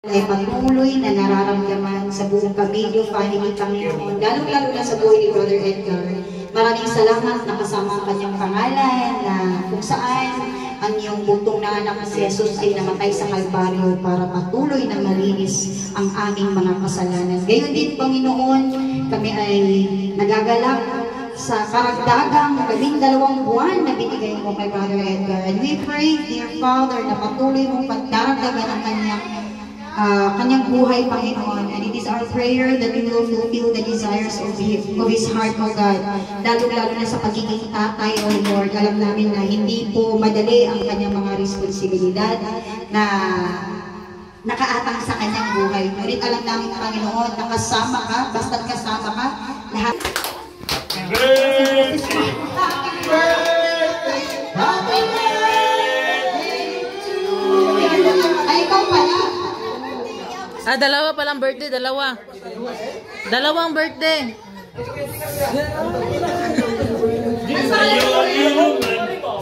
ay patuloy na nararamdaman sa buong Camillo family, Panginoon, lalo-lalo na sa buhay ni Brother Edgar. Maraming salamat na kasama ang kanyang pangalan na kung saan ang iyong butong na anak si Jesus ay namatay sa Kalbaryo para patuloy na malinis ang aming mga kasalanan. Gayon din, Panginoon, kami ay nagagalak sa karagdagang 12 buwan na binigay mo kay Brother Edgar. And we pray, dear Father, na patuloy mong pagdaragdagan ang kanyang buhay, Panginoon. And it is our prayer that you will fulfill the desires of his heart, O God. Lalo-lalo na sa pagiging tatay, O Lord. Alam namin na hindi po madali ang kanyang mga responsibilidad na nakaatang sa kanyang buhay. Ngunit alam namin, Panginoon, na kasama ka, basta't kasama ka, lahat. Happy birthday! Happy birthday to you! Ay, ikaw pala. Dalawa palang birthday, dalawa. Dalawang birthday.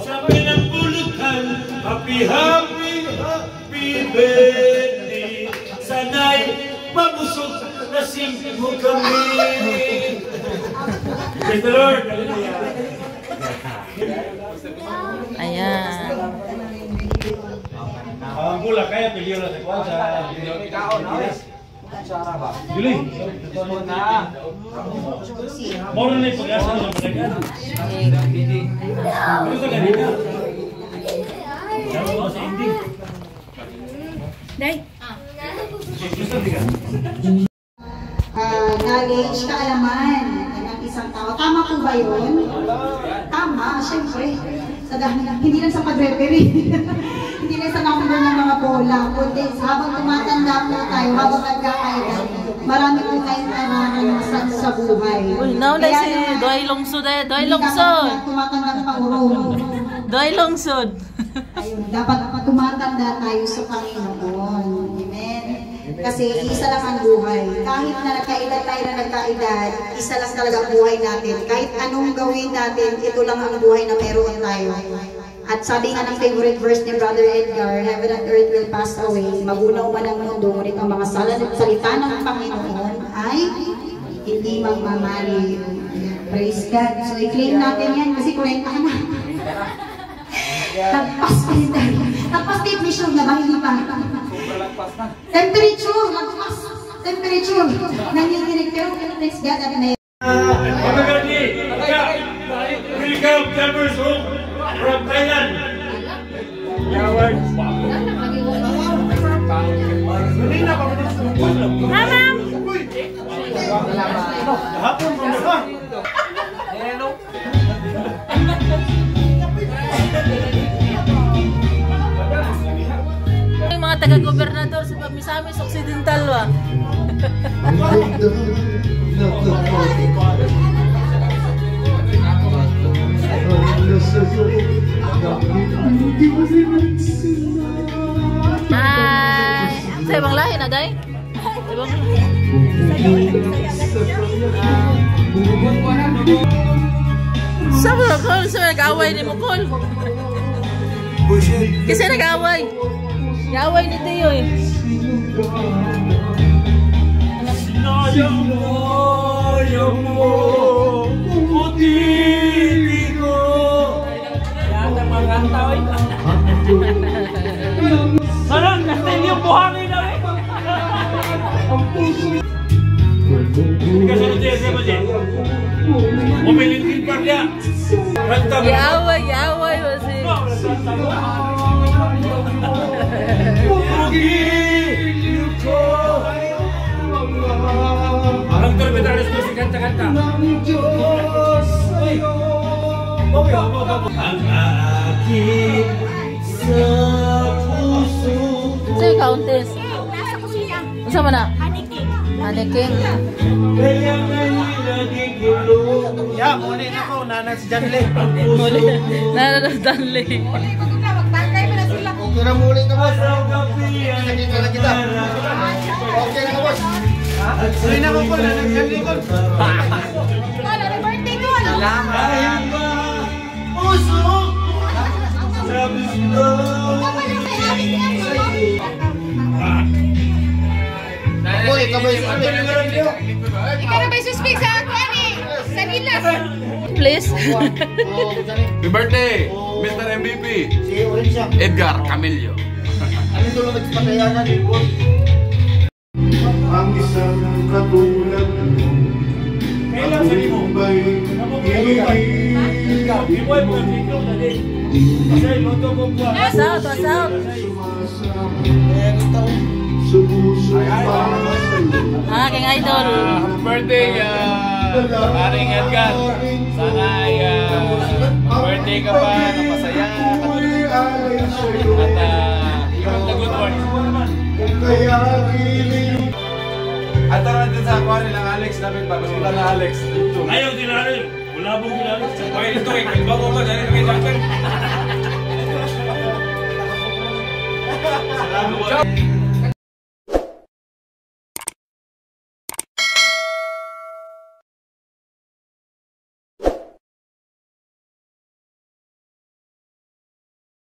Sa pinagpulutan, happy, happy, happy birthday. Sana'y mabusog na sing mo kami. Praise the Lord. Ayan. Mula kaya pilih lah sekuasa. Juli. Mau nih pengasan yang mereka. Terus ada dia. Jangan masih ending. Day. Knowledge, kaalaman ng isang tao. Tama po ba yun? Tama, syempre. Hindi lang sa pag-referee. Hindi lang sa number ng mga bola. Kundi habang tumatanda po tayo, habang nagkakaedad, marami po tayong nararanasan sa buhay. Naulay si Doy Lungsod eh. Doy Lungsod. Tumatanda pa urong. Doy Lungsod. Ayun, dapat tumatanda tayo sa Panginoon. Amen. Kasi isa lang ang buhay. Kahit na nagkaedad tayo na nagkaedad, isa lang talaga ang buhay natin. Kahit anong gawin natin, ito lang ang buhay na meron tayo. At sabi nga ng favorite verse ni Brother Edgar, heaven and earth will pass away, magunaw man ang mundo, ngunit ang mga salita ng Panginoon ay hindi magmamali. Praise God. So i-claim natin yan kasi 40 ka na. Nagpas pa rin tayo. Nagpas tape mission na ba? Hindi pa. Temperature. Nagpas. Temperature. Nanginginig. Pero praise God at may... Welcome Campers home from Thailand. Ma'am! Hapon mo ba? Hello. Yung mga taga-gobernador sa Misamis Occidental wa. Sa ibang lahi na day? Sa mga call, sa nag-away ni mo call. Kasi nag-away. Nag-away ni Teo eh. Sinayang mo, putili ko. Yata magkanta eh. Sarang Castillo buhangin na eh. Kasi ito yung sama dyan. Umilingin pa niya. Yaway mo si... Pugili ko. Ang turbitaris ko si kanta-kanta. Ang aking sa puso ko. Sa'yo, Countess. Nasa kusina. Saan mo na? Haniking. Haniking. Kaya ngayon nagigulo. Ya, muli na ko, nanas Janley. Muli. Nananas Danley. Magtangkay mo na sila. Okay na muli ka, boss. Sakit na kita. Okay na ka, boss. Muli na ko, nanas Janley ko. Wala na birthday ko. Salamat. Puso. Sabi ko. Kapag may happy birthday. kabay sa Ikaw na ba suspect sa ako, ani? Sa Gilas. Please. Happy birthday, Mr. MVP, Si Orange siya. Edgar Camillo. Ano ito lang nagpatayanan din po? Ang isang katulad mo. Kailan sa limo? Iboy mo, ikaw na din. Kasi loto ko po. Pass out, pass out. Sa puso King idol. Happy birthday, Haring Edgar. Sana ay birthday ka pa, napasaya. At keep up the good work. kaya kiling At tara din sa ako nilang Alex namin pa. Gusto na Alex. Ayaw dinari. Wala pong dinari. Okay, ito eh. Bago ko dali kay Duncan.